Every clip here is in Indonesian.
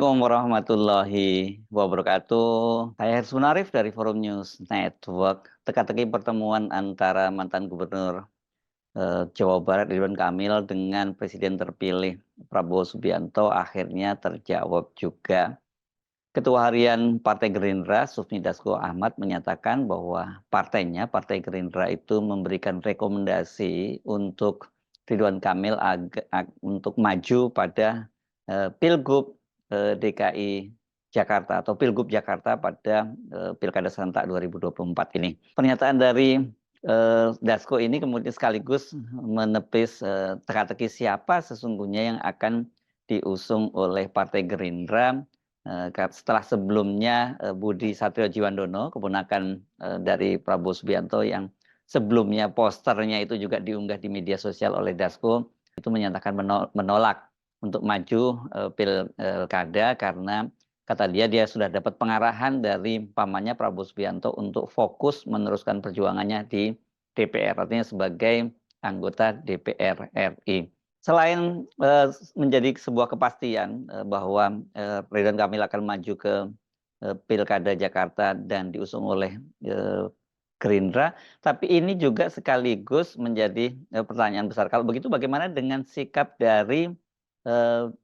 Assalamualaikum warahmatullahi wabarakatuh. Saya Hersum Arif dari Forum News Network. Teka-teki pertemuan antara mantan Gubernur Jawa Barat Ridwan Kamil dengan Presiden terpilih Prabowo Subianto akhirnya terjawab juga. Ketua Harian Partai Gerindra Sufmi Dasko Ahmad menyatakan bahwa partainya, Partai Gerindra itu memberikan rekomendasi untuk Ridwan Kamil untuk maju pada Pilgub DKI Jakarta atau Pilgub Jakarta pada Pilkada Serentak 2024 ini. Pernyataan dari Dasko ini kemudian sekaligus menepis teka-teki siapa sesungguhnya yang akan diusung oleh Partai Gerindra setelah sebelumnya Budi Satriojiwandono, keponakan dari Prabowo Subianto yang sebelumnya posternya itu juga diunggah di media sosial oleh Dasko, itu menyatakan menolak untuk maju pilkada karena kata dia sudah dapat pengarahan dari pamannya Prabowo Subianto untuk fokus meneruskan perjuangannya di DPR, artinya sebagai anggota DPR RI. Selain menjadi sebuah kepastian bahwa Ridwan Kamil akan maju ke Pilkada Jakarta dan diusung oleh Gerindra, tapi ini juga sekaligus menjadi pertanyaan besar. Kalau begitu bagaimana dengan sikap dari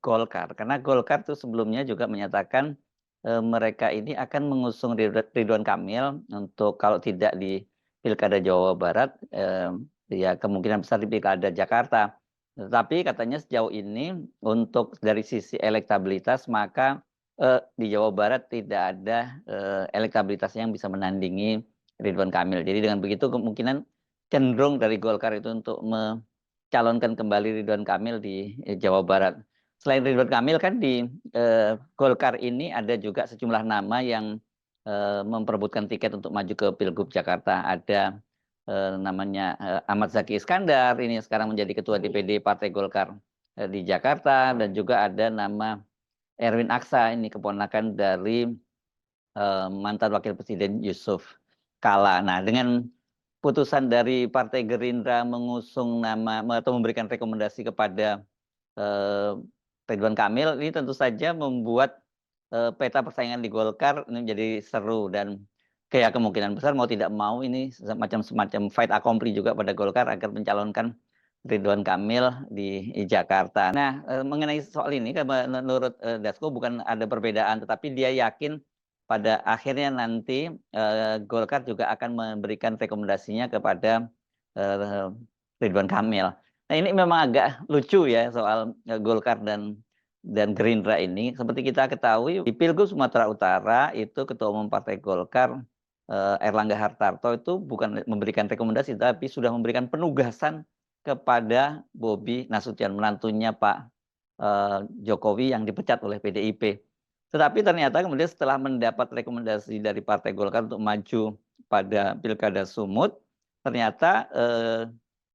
Golkar? Karena Golkar itu sebelumnya juga menyatakan mereka ini akan mengusung Ridwan Kamil untuk kalau tidak di Pilkada Jawa Barat, ya kemungkinan besar di Pilkada Jakarta. Tetapi katanya sejauh ini untuk dari sisi elektabilitas maka di Jawa Barat tidak ada elektabilitasnya yang bisa menandingi Ridwan Kamil. Jadi dengan begitu kemungkinan cenderung dari Golkar itu untuk mencalonkan kembali Ridwan Kamil di Jawa Barat. Selain Ridwan Kamil kan di Golkar ini ada juga sejumlah nama yang memperebutkan tiket untuk maju ke Pilgub Jakarta. Ada namanya Ahmad Zaki Iskandar, ini sekarang menjadi Ketua DPD Partai Golkar di Jakarta, dan juga ada nama Erwin Aksa, ini keponakan dari mantan Wakil Presiden Yusuf Kala. Nah, dengan putusan dari Partai Gerindra mengusung nama atau memberikan rekomendasi kepada Ridwan Kamil, ini tentu saja membuat peta persaingan di Golkar ini menjadi seru, dan kayak kemungkinan besar mau tidak mau ini semacam fight accompli juga pada Golkar agar mencalonkan Ridwan Kamil di Jakarta. Nah, mengenai soal ini menurut Dasko bukan ada perbedaan, tetapi dia yakin pada akhirnya nanti Golkar juga akan memberikan rekomendasinya kepada Ridwan Kamil. Nah, ini memang agak lucu ya soal Golkar dan Gerindra ini. Seperti kita ketahui di Pilgub Sumatera Utara itu Ketua Umum Partai Golkar Erlangga Hartarto itu bukan memberikan rekomendasi tapi sudah memberikan penugasan kepada Bobi Nasution, menantunya Pak Jokowi yang dipecat oleh PDIP. Tetapi ternyata kemudian setelah mendapat rekomendasi dari Partai Golkar untuk maju pada Pilkada Sumut, ternyata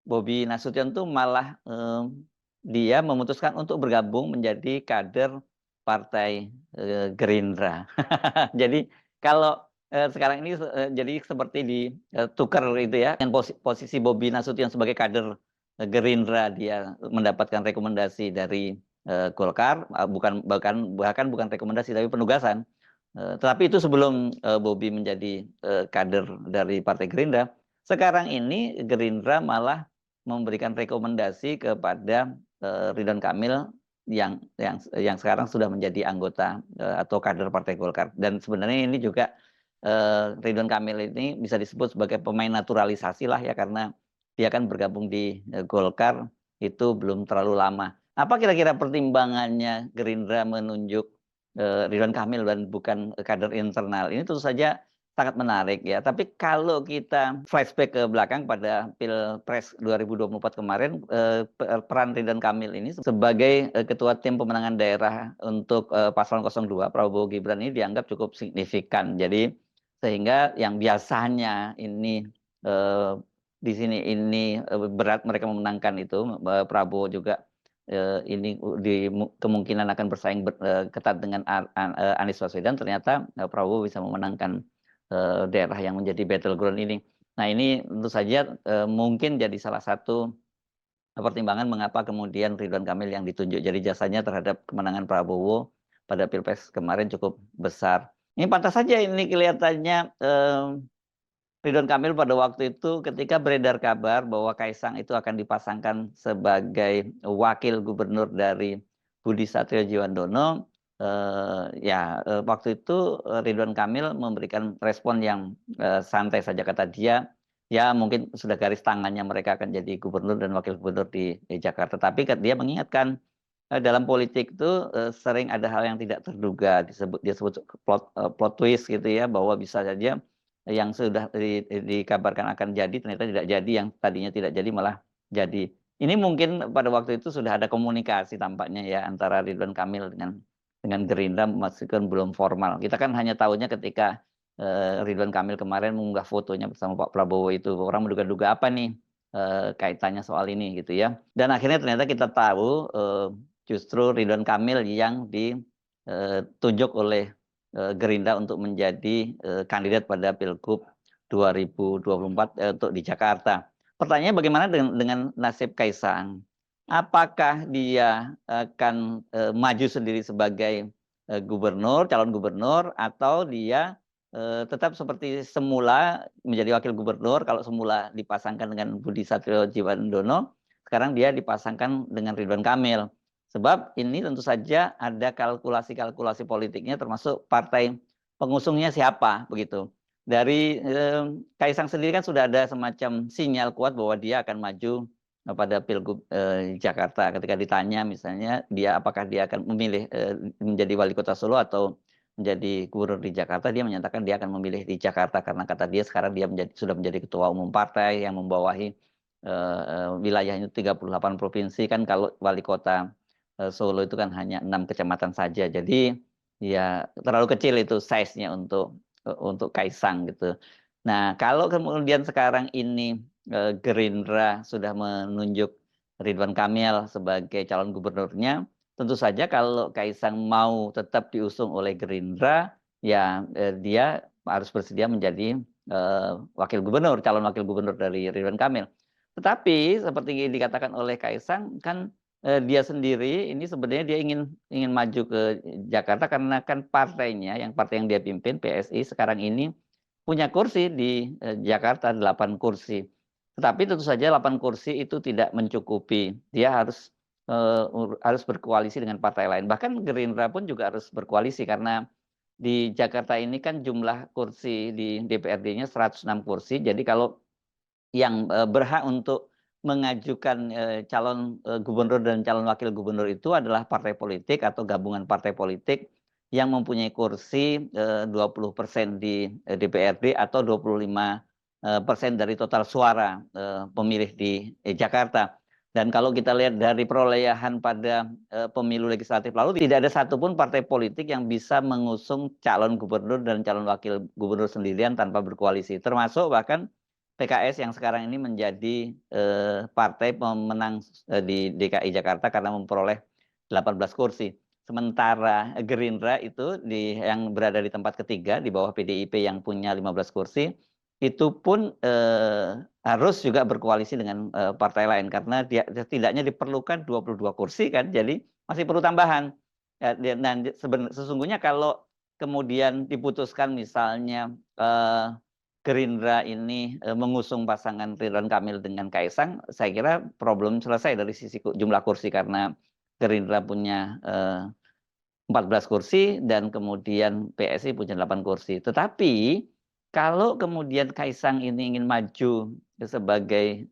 Bobi Nasution itu malah dia memutuskan untuk bergabung menjadi kader Partai Gerindra. Jadi kalau sekarang ini jadi seperti ditukar itu ya, dengan posisi Bobi Nasution sebagai kader Gerindra, dia mendapatkan rekomendasi dari Golkar, bahkan bukan rekomendasi tapi penugasan. Tetapi itu sebelum Bobi menjadi kader dari Partai Gerindra. Sekarang ini Gerindra malah memberikan rekomendasi kepada Ridwan Kamil yang sekarang sudah menjadi anggota atau kader Partai Golkar. Dan sebenarnya ini juga Ridwan Kamil ini bisa disebut sebagai pemain naturalisasi lah ya, karena dia kan bergabung di Golkar itu belum terlalu lama. Apa kira-kira pertimbangannya Gerindra menunjuk Ridwan Kamil dan bukan kader internal? Ini tentu saja sangat menarik ya. Tapi kalau kita flashback ke belakang pada Pilpres 2024 kemarin, peran Ridwan Kamil ini sebagai ketua tim pemenangan daerah untuk paslon 02 Prabowo Gibran ini dianggap cukup signifikan. Jadi sehingga yang biasanya ini di sini ini berat mereka memenangkan itu, Prabowo juga ini kemungkinan akan bersaing ketat dengan Anies Baswedan, ternyata Prabowo bisa memenangkan daerah yang menjadi battleground ini. Nah, ini tentu saja mungkin jadi salah satu pertimbangan mengapa kemudian Ridwan Kamil yang ditunjuk. Jadi jasanya terhadap kemenangan Prabowo pada Pilpres kemarin cukup besar. Ini pantas saja ini kelihatannya, Ridwan Kamil pada waktu itu ketika beredar kabar bahwa Kaisang itu akan dipasangkan sebagai wakil gubernur dari Budi Satriojiwandono, waktu itu, Ridwan Kamil memberikan respon yang, santai saja kata dia, ya mungkin sudah garis tangannya mereka akan jadi gubernur dan wakil gubernur di Jakarta. Tapi dia mengingatkan, dalam politik itu, sering ada hal yang tidak terduga, dia sebut plot twist gitu ya, bahwa bisa saja yang sudah dikabarkan akan jadi ternyata tidak jadi, yang tadinya tidak jadi malah jadi. Ini mungkin pada waktu itu sudah ada komunikasi tampaknya ya antara Ridwan Kamil dengan Gerindra meskipun belum formal. Kita kan hanya tahunya ketika, Ridwan Kamil kemarin mengunggah fotonya bersama Pak Prabowo itu, orang menduga-duga apa nih, kaitannya soal ini gitu ya. Dan akhirnya ternyata kita tahu, justru Ridwan Kamil yang ditunjuk oleh Gerindra untuk menjadi, kandidat pada Pilgub 2024, untuk di Jakarta. Pertanyaannya bagaimana dengan nasib Kaisang? Apakah dia akan, maju sendiri sebagai, calon gubernur, atau dia, tetap seperti semula menjadi wakil gubernur, kalau semula dipasangkan dengan Budi Satriojiwandono, sekarang dia dipasangkan dengan Ridwan Kamil. Sebab ini tentu saja ada kalkulasi-kalkulasi politiknya termasuk partai pengusungnya siapa begitu. Dari, Kaisang sendiri kan sudah ada semacam sinyal kuat bahwa dia akan maju, pada Pilgub, Jakarta. Ketika ditanya misalnya apakah dia akan memilih, menjadi wali kota Solo atau menjadi gubernur di Jakarta, dia menyatakan dia akan memilih di Jakarta karena kata dia sekarang dia sudah menjadi ketua umum partai yang membawahi, wilayahnya 38 provinsi, kan kalau wali kota Solo itu kan hanya 6 kecamatan saja. Jadi, ya terlalu kecil itu size-nya untuk Kaisang gitu. Nah, kalau kemudian sekarang ini, Gerindra sudah menunjuk Ridwan Kamil sebagai calon gubernurnya, tentu saja kalau Kaisang mau tetap diusung oleh Gerindra, ya, dia harus bersedia menjadi, calon wakil gubernur dari Ridwan Kamil. Tetapi seperti dikatakan oleh Kaisang kan, dia sendiri ini sebenarnya dia ingin maju ke Jakarta karena kan partainya, partai yang dia pimpin PSI sekarang ini punya kursi di, Jakarta 8 kursi. Tetapi tentu saja 8 kursi itu tidak mencukupi. Dia harus berkoalisi dengan partai lain. Bahkan Gerindra pun juga harus berkoalisi karena di Jakarta ini kan jumlah kursi di DPRD-nya 106 kursi. Jadi kalau yang, berhak untuk mengajukan, calon, gubernur dan calon wakil gubernur itu adalah partai politik atau gabungan partai politik yang mempunyai kursi, 20% di, DPRD atau 25%, persen dari total suara, pemilih di, Jakarta. Dan kalau kita lihat dari perolehan pada, pemilu legislatif lalu, tidak ada satupun partai politik yang bisa mengusung calon gubernur dan calon wakil gubernur sendirian tanpa berkoalisi, termasuk bahkan PKS yang sekarang ini menjadi, partai pemenang, di DKI Jakarta karena memperoleh 18 kursi. Sementara Gerindra itu yang berada di tempat ketiga di bawah PDIP yang punya 15 kursi, itu pun, harus juga berkoalisi dengan, partai lain karena setidaknya diperlukan 22 kursi kan, jadi masih perlu tambahan. Dan sesungguhnya kalau kemudian diputuskan misalnya, Gerindra ini, mengusung pasangan Ridwan Kamil dengan Kaisang, saya kira problem selesai dari sisi jumlah kursi karena Gerindra punya, 14 kursi dan kemudian PSI punya 8 kursi. Tetapi kalau kemudian Kaisang ini ingin maju sebagai,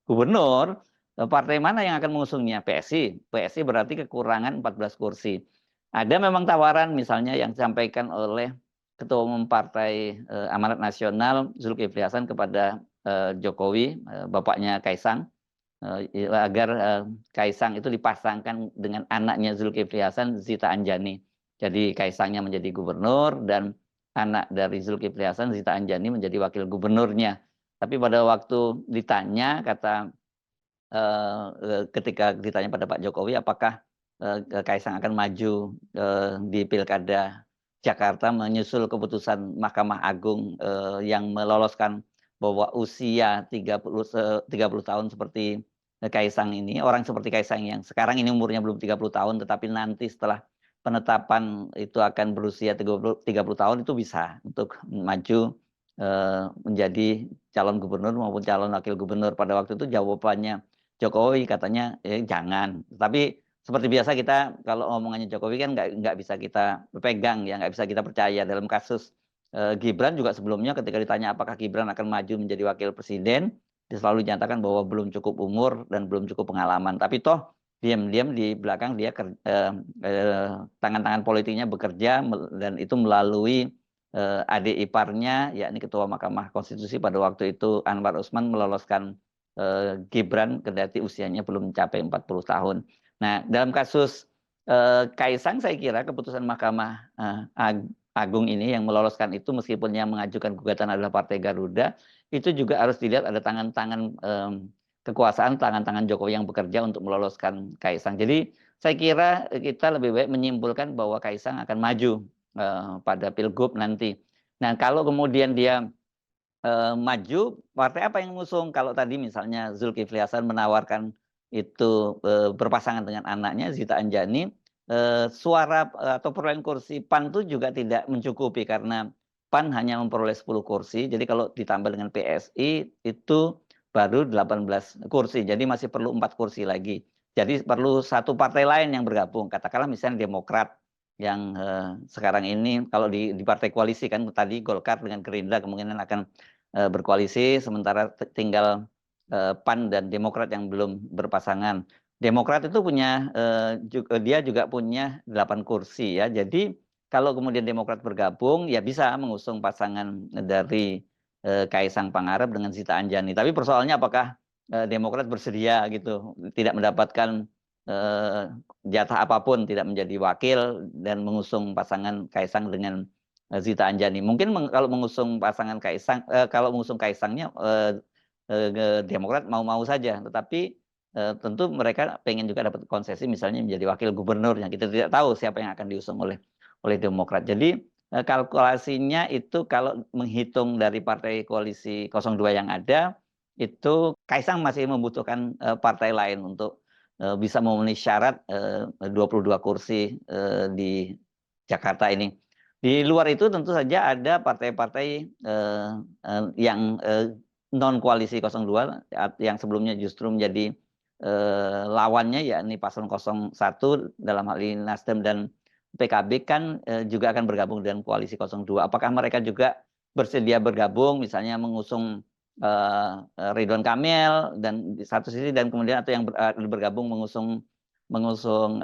gubernur, partai mana yang akan mengusungnya? PSI. PSI berarti kekurangan 14 kursi. Ada memang tawaran misalnya yang disampaikan oleh Ketua Umum Partai, Amanat Nasional Zulkifli Hasan kepada, Jokowi, bapaknya Kaisang, agar, Kaisang itu dipasangkan dengan anaknya Zulkifli Hasan, Zita Anjani. Jadi Kaisangnya menjadi gubernur dan anak dari Zulkifli Hasan, Zita Anjani menjadi wakil gubernurnya. Tapi pada waktu ditanya ketika ditanya pada Pak Jokowi apakah, Kaisang akan maju, di Pilkada Jakarta menyusul keputusan Mahkamah Agung, yang meloloskan bahwa usia 30 tahun seperti, Kaisang ini, orang seperti Kaisang yang sekarang ini umurnya belum 30 tahun, tetapi nanti setelah penetapan itu akan berusia 30 tahun itu bisa untuk maju, menjadi calon gubernur maupun calon wakil gubernur. Pada waktu itu jawabannya Jokowi katanya, jangan. Tapi seperti biasa kita kalau omongannya Jokowi kan nggak bisa kita pegang ya, nggak bisa kita percaya. Dalam kasus, Gibran juga sebelumnya ketika ditanya apakah Gibran akan maju menjadi wakil presiden, dia selalu dinyatakan bahwa belum cukup umur dan belum cukup pengalaman. Tapi toh diam-diam di belakang dia tangan-tangan politiknya bekerja dan itu melalui adik iparnya, yakni Ketua Mahkamah Konstitusi pada waktu itu Anwar Usman meloloskan Gibran kendati usianya belum mencapai 40 tahun. Nah, dalam kasus Kaisang saya kira keputusan Mahkamah Agung ini yang meloloskan itu meskipun yang mengajukan gugatan adalah Partai Garuda, itu juga harus dilihat ada tangan-tangan kekuasaan, tangan-tangan Jokowi yang bekerja untuk meloloskan Kaisang. Jadi saya kira kita lebih baik menyimpulkan bahwa Kaisang akan maju pada Pilgub nanti. Nah, kalau kemudian dia maju, partai apa yang mengusung? Kalau tadi misalnya Zulkifli Hasan menawarkan itu berpasangan dengan anaknya Zita Anjani, suara atau perolehan kursi PAN itu juga tidak mencukupi karena PAN hanya memperoleh 10 kursi. Jadi kalau ditambah dengan PSI itu baru 18 kursi. Jadi masih perlu 4 kursi lagi. Jadi perlu satu partai lain yang bergabung. Katakanlah misalnya Demokrat yang sekarang ini kalau di partai koalisi kan tadi Golkar dengan Gerindra kemungkinan akan berkoalisi, sementara tinggal PAN dan Demokrat yang belum berpasangan. Demokrat itu punya dia juga punya 8 kursi ya. Jadi kalau kemudian Demokrat bergabung ya bisa mengusung pasangan dari Kaisang Pangarep dengan Zita Anjani. Tapi persoalannya apakah Demokrat bersedia gitu, tidak mendapatkan jatah apapun, tidak menjadi wakil dan mengusung pasangan Kaisang dengan Zita Anjani. Mungkin kalau mengusung pasangan Kaisang, kalau mengusung Kaisangnya Demokrat mau-mau saja, tetapi tentu mereka pengen juga dapat konsesi misalnya menjadi wakil gubernur yang kita tidak tahu siapa yang akan diusung oleh Demokrat. Jadi kalkulasinya itu kalau menghitung dari partai koalisi 02 yang ada, itu Kaisang masih membutuhkan partai lain untuk bisa memenuhi syarat 22 kursi di Jakarta ini. Di luar itu tentu saja ada partai-partai yang non koalisi 02 yang sebelumnya justru menjadi lawannya yakni paslon 01 dalam hal ini Nasdem dan PKB kan juga akan bergabung dengan koalisi 02. Apakah mereka juga bersedia bergabung misalnya mengusung Ridwan Kamil dan di satu sisi dan kemudian atau yang bergabung mengusung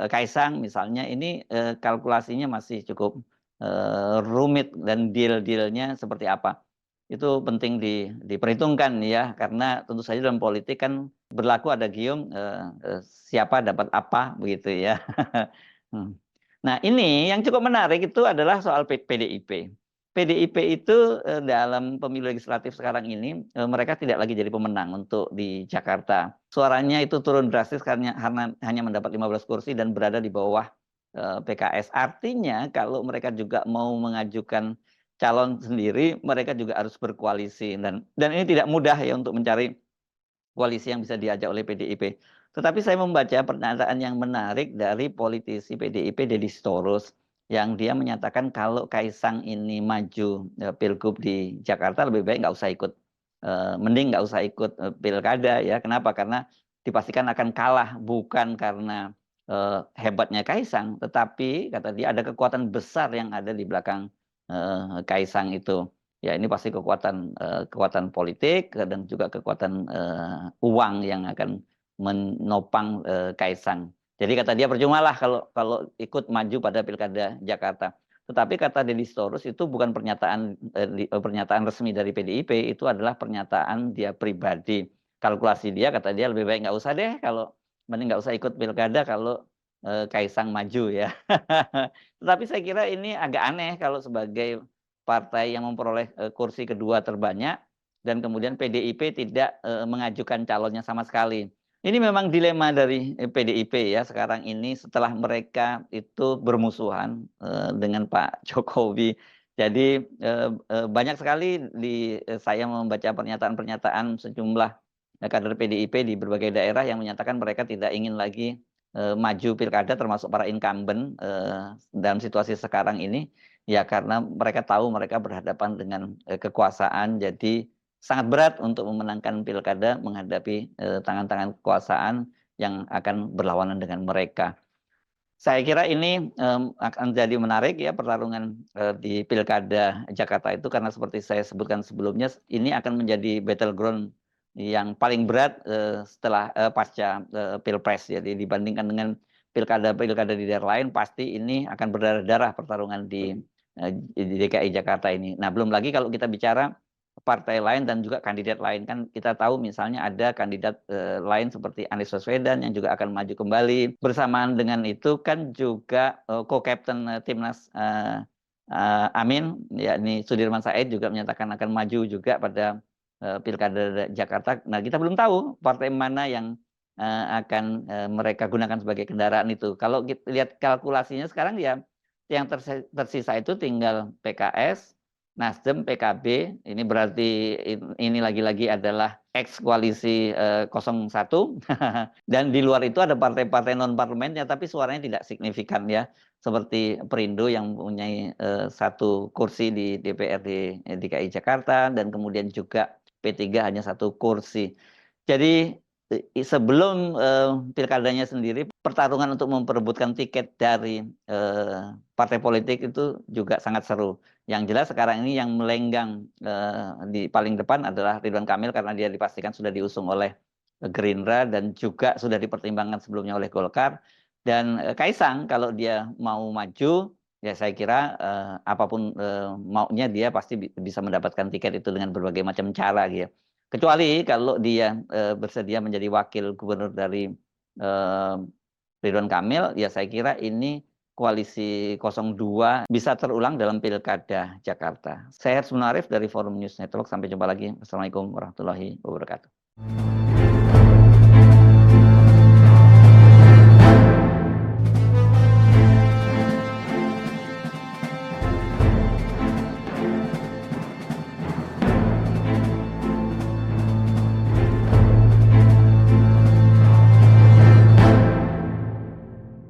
Kaisang misalnya ini kalkulasinya masih cukup rumit dan deal-dealnya seperti apa. Itu penting diperhitungkan ya, karena tentu saja dalam politik kan berlaku ada gium siapa dapat apa begitu ya. Nah ini yang cukup menarik itu adalah soal PDIP. PDIP itu dalam pemilu legislatif sekarang ini mereka tidak lagi jadi pemenang untuk di Jakarta. Suaranya itu turun drastis karena hanya mendapat 15 kursi dan berada di bawah PKS. Artinya kalau mereka juga mau mengajukan calon sendiri, mereka juga harus berkoalisi dan ini tidak mudah ya untuk mencari koalisi yang bisa diajak oleh PDIP. Tetapi saya membaca pernyataan yang menarik dari politisi PDIP Deddy Sitorus yang dia menyatakan kalau Kaisang ini maju pilgub di Jakarta lebih baik nggak usah ikut, mending nggak usah ikut pilkada ya. Kenapa? Karena dipastikan akan kalah bukan karena hebatnya Kaisang, tetapi kata dia ada kekuatan besar yang ada di belakang Kaisang itu. Ya ini pasti kekuatan politik dan juga kekuatan uang yang akan menopang Kaisang. Jadi kata dia percumalah kalau ikut maju pada pilkada Jakarta. Tetapi kata Deddy Sitorus itu bukan pernyataan resmi dari PDIP, itu adalah pernyataan dia pribadi. Kalkulasi dia kata dia lebih baik nggak usah deh kalau mending nggak usah ikut pilkada kalau Kaisang maju ya. Tetapi saya kira ini agak aneh kalau sebagai partai yang memperoleh kursi kedua terbanyak dan kemudian PDIP tidak mengajukan calonnya sama sekali. Ini memang dilema dari PDIP ya sekarang ini setelah mereka itu bermusuhan dengan Pak Jokowi. Jadi banyak sekali saya membaca pernyataan-pernyataan sejumlah kader PDIP di berbagai daerah yang menyatakan mereka tidak ingin lagi maju pilkada termasuk para incumbent, dalam situasi sekarang ini, ya karena mereka tahu mereka berhadapan dengan, kekuasaan, jadi sangat berat untuk memenangkan pilkada menghadapi, tangan-tangan kekuasaan yang akan berlawanan dengan mereka. Saya kira ini, akan jadi menarik ya pertarungan, di Pilkada Jakarta itu karena seperti saya sebutkan sebelumnya, ini akan menjadi battleground yang paling berat, setelah, pasca, Pilpres. Jadi dibandingkan dengan pilkada-pilkada di daerah lain, pasti ini akan berdarah-darah pertarungan di DKI Jakarta ini. Nah, belum lagi kalau kita bicara partai lain dan juga kandidat lain. Kan kita tahu misalnya ada kandidat, lain seperti Anies Baswedan yang juga akan maju kembali. Bersamaan dengan itu kan juga, co-captain, timnas, Amin, yakni Sudirman Said juga menyatakan akan maju juga pada, pilkada Jakarta. Nah, kita belum tahu partai mana yang, akan, mereka gunakan sebagai kendaraan itu. Kalau lihat kalkulasinya sekarang ya yang tersisa itu tinggal PKS, Nasdem, PKB, ini berarti ini lagi-lagi adalah eks koalisi, 01, dan di luar itu ada partai-partai non parlemennya, tapi suaranya tidak signifikan ya, seperti Perindo yang mempunyai, 1 kursi di DPRD DKI Jakarta, dan kemudian juga P3 hanya 1 kursi. Jadi, sebelum, pilkadanya sendiri, pertarungan untuk memperebutkan tiket dari, partai politik itu juga sangat seru. Yang jelas sekarang ini yang melenggang, di paling depan adalah Ridwan Kamil karena dia dipastikan sudah diusung oleh, Gerindra dan juga sudah dipertimbangkan sebelumnya oleh Golkar. Dan, Kaisang kalau dia mau maju, ya saya kira, apapun, maunya dia pasti bisa mendapatkan tiket itu dengan berbagai macam cara gitu ya. Kecuali kalau dia, bersedia menjadi wakil gubernur dari, eee, Ridwan Kamil, ya saya kira ini koalisi 02 bisa terulang dalam pilkada Jakarta. Saya Harsun Arif dari Forum News Network, sampai jumpa lagi. Wassalamualaikum warahmatullahi wabarakatuh.